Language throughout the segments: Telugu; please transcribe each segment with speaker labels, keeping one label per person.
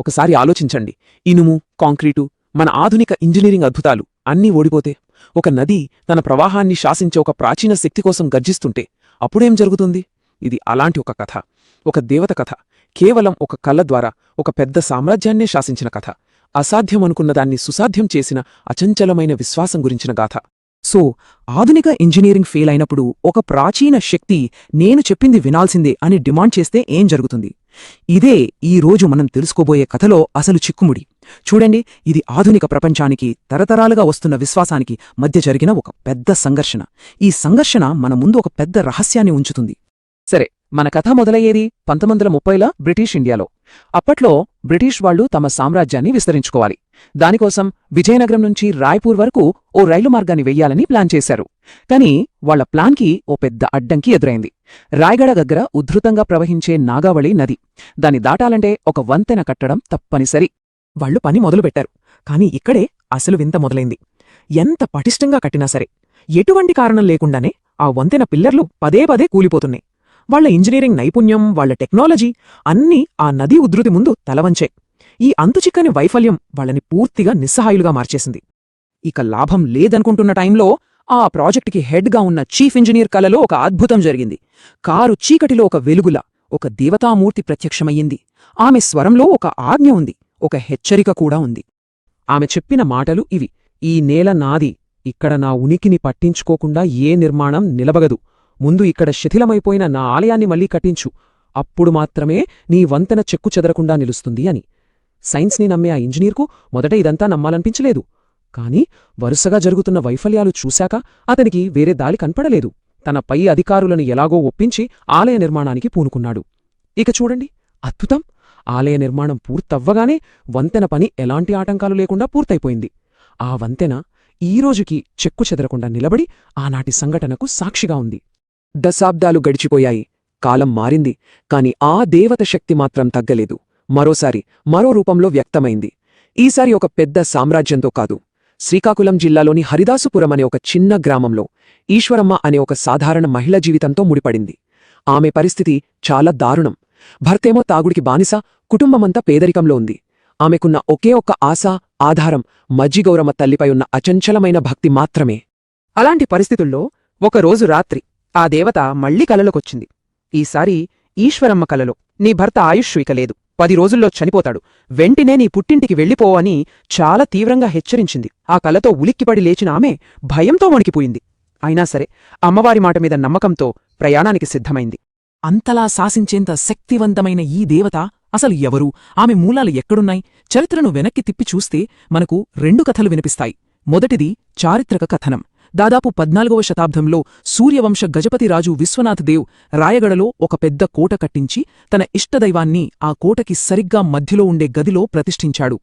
Speaker 1: ఒకసారి ఆలోచించండి. ఇనుము, కాంక్రీటు, మన ఆధునిక ఇంజనీరింగ్ అద్భుతాలు అన్నీ ఓడిపోతే, ఒక నది తన ప్రవాహాన్ని శాసించే ఒక ప్రాచీన శక్తి కోసం గర్జిస్తుంటే అప్పుడేం జరుగుతుంది? ఇది అలాంటి ఒక కథ, ఒక దేవత కథ. కేవలం ఒక కళ్ళ ద్వారా ఒక పెద్ద సామ్రాజ్యాన్నే శాసించిన కథ. అసాధ్యమనుకున్నదాన్ని సుసాధ్యం చేసిన అచంచలమైన విశ్వాసం గురించిన గాథ.
Speaker 2: సో ఆధునిక ఇంజనీరింగ్ ఫెయిల్ అయినప్పుడు ఒక ప్రాచీన శక్తి నేను చెప్పింది వినాల్సిందే అని డిమాండ్ చేస్తే ఏం జరుగుతుంది? ఇదే ఈ రోజు మనం తెలుసుకోబోయే కథలో అసలు చిక్కుముడి. చూడండి, ఇది ఆధునిక ప్రపంచానికి, తరతరాలుగా వస్తున్న విశ్వాసానికి మధ్య జరిగిన ఒక పెద్ద సంఘర్షణ. ఈ సంఘర్షణ మన ముందు ఒక పెద్ద రహస్యాన్ని ఉంచుతుంది.
Speaker 1: సరే, మన కథ మొదలయ్యేది 1930ల బ్రిటిష్ ఇండియాలో. అప్పట్లో బ్రిటిష్ వాళ్లు తమ సామ్రాజ్యాన్ని విస్తరించుకోవాలి. దానికోసం విజయనగరం నుంచి రాయ్పూర్ వరకు ఓ రైలు మార్గాన్ని వెయ్యాలని ప్లాన్ చేశారు. కాని వాళ్ల ప్లాన్కి ఓ పెద్ద అడ్డంకి ఎదురైంది. రాయగడ దగ్గర ఉద్ధృతంగా ప్రవహించే నాగావళి నది. దాన్ని దాటాలంటే ఒక వంతెన కట్టడం తప్పనిసరి.
Speaker 2: వాళ్లు పని మొదలుపెట్టారు. కాని ఇక్కడే అసలు వింత మొదలైంది. ఎంత పటిష్టంగా కట్టినా సరే, ఎటువంటి కారణం లేకుండానే ఆ వంతెన పిల్లర్లు పదే పదే కూలిపోతున్నాయి. వాళ్ల ఇంజనీరింగ్ నైపుణ్యం, వాళ్ల టెక్నాలజీ అన్నీ ఆ నదీ ఉధృతి ముందు తలవంచాయి. ఈ అంతుచిక్కని వైఫల్యం వాళ్లని పూర్తిగా నిస్సహాయులుగా మార్చేసింది. ఇక లాభం లేదనుకుంటున్న టైంలో ఆ ప్రాజెక్టుకి హెడ్గా ఉన్న చీఫ్ ఇంజనీర్ కలలో ఒక అద్భుతం జరిగింది. కారు చీకటిలో ఒక వెలుగులా ఒక దేవతామూర్తి ప్రత్యక్షమయ్యింది. ఆమె స్వరంలో ఒక ఆజ్ఞ ఉంది, ఒక హెచ్చరిక కూడా ఉంది.
Speaker 1: ఆమె చెప్పిన మాటలు ఇవి: ఈ నేల నాది, ఇక్కడ నా ఉనికిని పట్టించుకోకుండా ఏ నిర్మాణం నిలబగదు. ముందు ఇక్కడ శిథిలమైపోయిన నా ఆలయాన్ని మళ్లీ కట్టించు, అప్పుడు మాత్రమే నీ వంతెన చెక్కు చెదరకుండా నిలుస్తుంది అని. సైన్స్ని నమ్మే ఆ ఇంజనీర్కు మొదట ఇదంతా నమ్మాలనిపించలేదు. కాని వరుసగా జరుగుతున్న వైఫల్యాలు చూశాక అతనికి వేరే దారి కనపడలేదు. తన పై అధికారులను ఎలాగో ఒప్పించి ఆలయ నిర్మాణానికి పూనుకున్నాడు. ఇక చూడండి, అద్భుతం! ఆలయ నిర్మాణం పూర్తవ్వగానే వంతెన పని ఎలాంటి ఆటంకాలు లేకుండా పూర్తయిపోయింది. ఆ వంతెన ఈరోజుకి చెక్కు చెదరకుండా నిలబడి ఆనాటి సంఘటనకు సాక్షిగా ఉంది. దశాబ్దాలు గడిచిపోయాయి, కాలం మారింది. కాని ఆ దేవత శక్తి మాత్రం తగ్గలేదు. మరోసారి మరో రూపంలో వ్యక్తమైంది. ఈసారి ఒక పెద్ద సామ్రాజ్యంతో కాదు, శ్రీకాకుళం జిల్లాలోని హరిదాసుపురం అనే ఒక చిన్న గ్రామంలో ఈశ్వరమ్మ అనే ఒక సాధారణ మహిళ జీవితంతో ముడిపడింది. ఆమె పరిస్థితి చాలా దారుణం. భర్తేమో తాగుడికి బానిస, కుటుంబమంతా పేదరికంలో ఉంది. ఆమెకున్న ఒకే ఒక్క ఆశ, ఆధారం మజ్జిగౌరమ్మ తల్లిపై ఉన్న అచంచలమైన భక్తి మాత్రమే.
Speaker 2: అలాంటి పరిస్థితుల్లో ఒకరోజు రాత్రి ఆ దేవత మళ్లీ కలలోకొచ్చింది. ఈసారి ఈశ్వరమ్మ కలలో, నీ భర్త ఆయుష్షు ఇక లేదు, 10 రోజుల్లో చనిపోతాడు, వెంటనే నీ పుట్టింటికి వెళ్ళిపో అని చాలా తీవ్రంగా హెచ్చరించింది. ఆ కలతో ఉలిక్కిపడి లేచిన ఆమె భయంతో వణికిపోయింది. అయినా సరే అమ్మవారి మాట మీద నమ్మకంతో ప్రయాణానికి సిద్ధమైంది. అంతలా శాసించేంత శక్తివంతమైన ఈ దేవత అసలు ఎవరు? ఆమె మూలాలు ఎక్కడున్నాయి? చరిత్రను వెనక్కి తిప్పి చూస్తే మనకు 2 కథలు వినిపిస్తాయి. మొదటిది చారిత్రక కథనం. దాదాపు 14వ శతాబ్దంలో సూర్యవంశ గజపతిరాజు విశ్వనాథ్ దేవ్ రాయగడలో ఒక పెద్ద కోట కట్టించి తన ఇష్టదైవాన్ని ఆ కోటకి సరిగ్గా మధ్యలో ఉండే గదిలో ప్రతిష్ఠించాడు.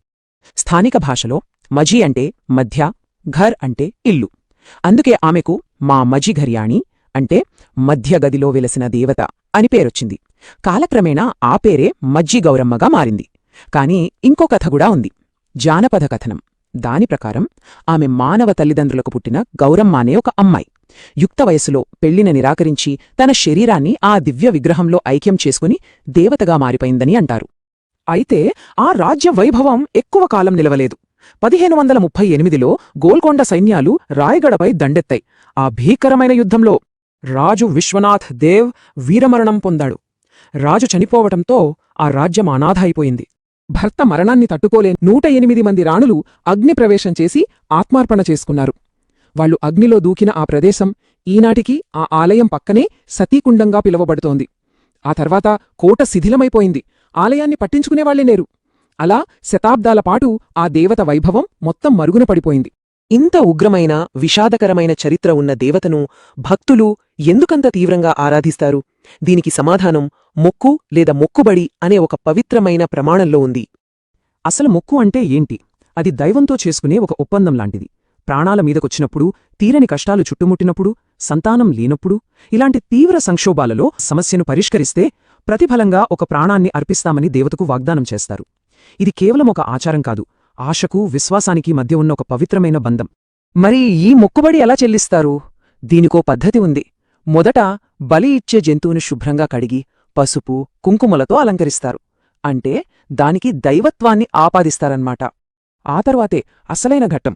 Speaker 2: స్థానిక భాషలో మజీ అంటే మధ్య, ఘర్ అంటే ఇల్లు. అందుకే ఆమెకు మా మజిఘర్యాణి అంటే మధ్య గదిలో వెలసిన దేవత అని పేరొచ్చింది. కాలక్రమేణా ఆ పేరే మజ్జిగౌరమ్మగా మారింది. కాని ఇంకో కథ కూడా ఉంది, జానపద కథనం. దాని ప్రకారం ఆమె మానవ తల్లిదండ్రులకు పుట్టిన గౌరమ్మ అనే ఒక అమ్మాయి యుక్త వయసులో పెళ్లిని నిరాకరించి తన శరీరాన్ని ఆ దివ్య విగ్రహంలో ఐక్యం చేసుకుని దేవతగా మారిపోయిందని అంటారు. అయితే ఆ రాజ్య వైభవం ఎక్కువ కాలం నిలవలేదు. 1538లో గోల్కొండ సైన్యాలు రాయగడపై దండెత్తాయి. ఆ భీకరమైన యుద్ధంలో రాజు విశ్వనాథ్ దేవ్ వీరమరణం పొందాడు. రాజు చనిపోవటంతో ఆ రాజ్యం అనాథ అయిపోయింది. భర్త మరణాన్ని తట్టుకోలే 108 మంది రాణులు అగ్నిప్రవేశం చేసి ఆత్మార్పణ చేసుకున్నారు. వాళ్లు అగ్నిలో దూకిన ఆ ప్రదేశం ఈనాటికి ఆ ఆలయం పక్కనే సతీకుండంగా పిలువబడుతోంది. ఆ తర్వాత కోట శిథిలమైపోయింది. ఆలయాన్ని పట్టించుకునేవాళ్లే లేరు. అలా శతాబ్దాల పాటు ఆ దేవత వైభవం మొత్తం మరుగున పడిపోయింది. ఇంత ఉగ్రమైన, విషాదకరమైన చరిత్ర ఉన్న దేవతను భక్తులు ఎందుకంత తీవ్రంగా ఆరాధిస్తారు? దీనికి సమాధానం మొక్కు లేదా మొక్కుబడి అనే ఒక పవిత్రమైన ప్రమాణంలో ఉంది. అసలు మొక్కు అంటే ఏంటి? అది దైవంతో చేసుకునే ఒక ఒప్పందం లాంటిది. ప్రాణాల మీదకొచ్చినప్పుడు, తీరని కష్టాలు చుట్టుముట్టినప్పుడు, సంతానం లేనప్పుడు, ఇలాంటి తీవ్ర సంక్షోభాలలో సమస్యను పరిష్కరిస్తే ప్రతిఫలంగా ఒక ప్రాణాన్ని అర్పిస్తామని దేవతకు వాగ్దానం చేస్తారు. ఇది కేవలం ఒక ఆచారం కాదు, ఆశకు, విశ్వాసానికి మధ్య ఉన్న ఒక పవిత్రమైన బంధం. మరి ఈ మొక్కుబడి ఎలా చెల్లిస్తారు? దీనికో పద్ధతి ఉంది. మొదట బలి ఇచ్చే జంతువును శుభ్రంగా కడిగి పసుపు, కుంకుమలతో అలంకరిస్తారు.
Speaker 1: అంటే దానికి దైవత్వాన్ని ఆపాదిస్తారన్నమాట. ఆ తర్వాతే అసలైన ఘట్టం.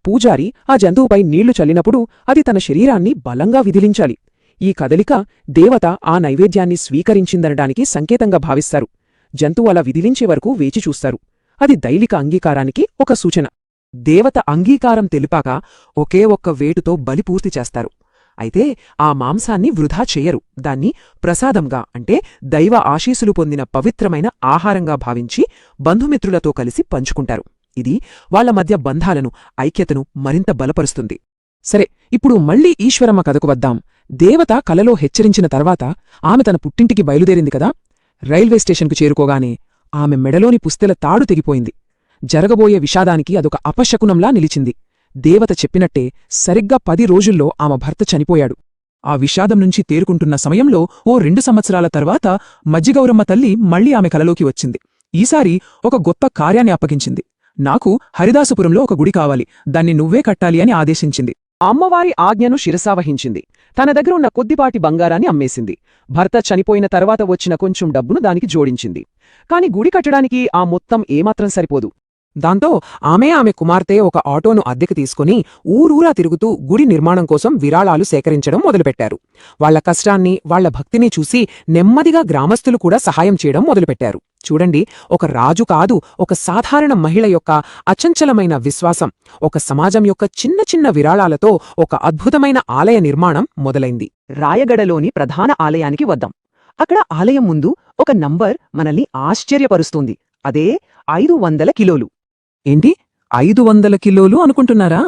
Speaker 1: పూజారి ఆ జంతువుపై నీళ్లు చల్లినప్పుడు అది తన శరీరాన్ని బలంగా విదిలించాలి. ఈ కదలిక దేవత ఆ నైవేద్యాన్ని స్వీకరించిందనడానికి సంకేతంగా భావిస్తారు. జంతువు అలా విదిలించే వరకు వేచి చూస్తారు. అది దైవిక అంగీకారానికి ఒక సూచన. దేవత అంగీకారం తెలిపాక ఒకే ఒక్క వేటుతో బలి పూర్తి చేస్తారు. అయితే ఆ మాంసాన్ని వృధా చెయ్యరు. దాన్ని ప్రసాదంగా, అంటే దైవ ఆశీస్సులు పొందిన పవిత్రమైన ఆహారంగా భావించి బంధుమిత్రులతో కలిసి పంచుకుంటారు. ఇది వాళ్ల మధ్య బంధాలను, ఐక్యతను మరింత బలపరుస్తుంది. సరే, ఇప్పుడు మళ్లీ ఈశ్వరమ్మ కథకు వద్దాం. దేవత కలలో హెచ్చరించిన తర్వాత ఆమె తన పుట్టింటికి బయలుదేరింది కదా. రైల్వే స్టేషన్కు చేరుకోగానే ఆమె మెడలోని పుస్తెల తాడు తెగిపోయింది. జరగబోయే విషాదానికి అదొక అపశకునంలా నిలిచింది. దేవత చెప్పినట్టే సరిగ్గా 10 రోజుల్లో ఆమె భర్త చనిపోయాడు. ఆ విషాదం నుంచి తేరుకుంటున్న సమయంలో ఓ 2 సంవత్సరాల తర్వాత మజ్జిగౌరమ్మ తల్లి మళ్లీ ఆమె కలలోకి వచ్చింది. ఈసారి ఒక గొప్ప కార్యాన్ని అప్పగించింది. నాకు హరిదాసుపురంలో ఒక గుడి కావాలి, దాన్ని నువ్వే కట్టాలి అని ఆదేశించింది. అమ్మవారి ఆజ్ఞను శిరసావహించింది. తన దగ్గర ఉన్న కొద్దిపాటి బంగారాన్ని అమ్మేసింది. భర్త చనిపోయిన తర్వాత వచ్చిన కొంచెం డబ్బును దానికి జోడించింది. కాని గుడి కట్టడానికి ఆ మొత్తం ఏమాత్రం సరిపోదు. దాంతో ఆమె కుమార్తె ఒక ఆటోను అద్దెకి తీసుకుని ఊరూరా తిరుగుతూ గుడి నిర్మాణం కోసం విరాళాలు సేకరించడం మొదలుపెట్టారు. వాళ్ల కష్టాన్ని, వాళ్ల భక్తిని చూసి నెమ్మదిగా గ్రామస్తులు కూడా సహాయం చేయడం మొదలుపెట్టారు. చూడండి, ఒక రాజు కాదు, ఒక సాధారణ మహిళ యొక్క అచంచలమైన విశ్వాసం, ఒక సమాజం యొక్క చిన్న చిన్న విరాళాలతో ఒక అద్భుతమైన ఆలయ నిర్మాణం మొదలైంది. రాయగడలోని ప్రధాన ఆలయానికి వద్దాం. అక్కడ ఆలయం ముందు ఒక నంబర్ మనల్ని ఆశ్చర్యపరుస్తుంది. అదే 500 కిలోలు. ఏంటి, 500 కిలోలు అనుకుంటున్నారా?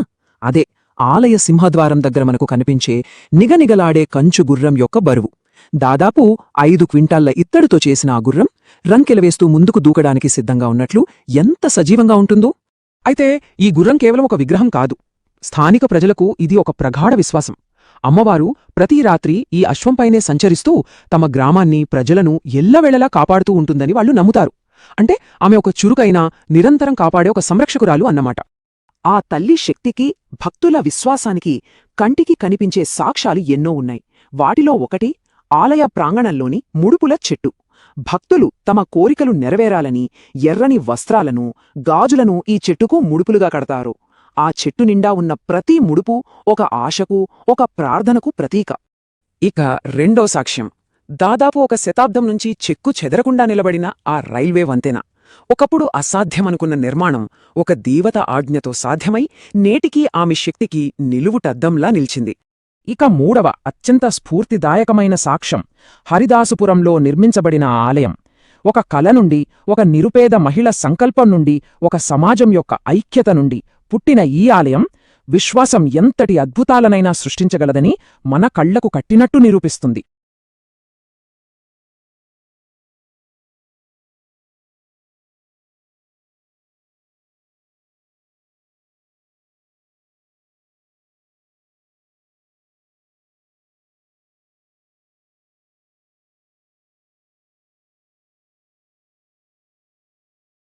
Speaker 1: అదే ఆలయ సింహద్వారం దగ్గర మనకు కనిపించే నిగనిగలాడే కంచు గుర్రం యొక్క బరువు. దాదాపు 5 క్వింటాళ్ల ఇత్తడితో చేసిన ఆ గుర్రం రంకెలవేస్తూ ముందుకు దూకడానికి సిద్ధంగా ఉన్నట్లు ఎంత సజీవంగా ఉంటుందో. అయితే ఈ గుర్రం కేవలం ఒక విగ్రహం కాదు. స్థానిక ప్రజలకు ఇది ఒక ప్రగాఢ విశ్వాసం. అమ్మవారు ప్రతి రాత్రి ఈ అశ్వంపైనే సంచరిస్తూ తమ గ్రామాన్ని, ప్రజలను ఎల్లవేళలా కాపాడుతూ ఉంటుందని వాళ్లు నమ్ముతారు. అంటే ఆమె ఒక చురుకైన, నిరంతరం కాపాడే ఒక సంరక్షకురాలు అన్నమాట. ఆ తల్లి శక్తికి, భక్తుల విశ్వాసానికి కంటికి కనిపించే సాక్ష్యాలు ఎన్నో ఉన్నాయి. వాటిలో ఒకటి ఆలయ ప్రాంగణంలోని ముడుపుల చెట్టు. భక్తులు తమ కోరికలు నెరవేరాలని ఎర్రని వస్త్రాలను, గాజులను ఈ చెట్టుకు ముడుపులుగా కడతారు. ఆ చెట్టు నిండా ఉన్న ప్రతి ముడుపు ఒక ఆశకు, ఒక ప్రార్థనకు ప్రతీక. ఇక రెండో సాక్ష్యం, దాదాపు 1 శతాబ్దం నుంచి చెక్కు చెదరకుండా నిలబడిన ఆ రైల్వే వంతెన. ఒకప్పుడు అసాధ్యమనుకున్న నిర్మాణం ఒక దేవత ఆజ్ఞతో సాధ్యమై నేటికీ ఆమె శక్తికి నిలువుటద్దంలా నిలిచింది. ఇక మూడవ అత్యంత స్ఫూర్తిదాయకమైన సాక్ష్యం, హరిదాసుపురంలో నిర్మించబడిన ఆలయం. ఒక కల నుండి, ఒక నిరుపేద మహిళ సంకల్పం నుండి, ఒక సమాజం యొక్క ఐక్యత నుండి పుట్టిన ఈ ఆలయం విశ్వాసం ఎంతటి అద్భుతాలనైనా సృష్టించగలదని మన కళ్లకు కట్టినట్టు నిరూపిస్తుంది.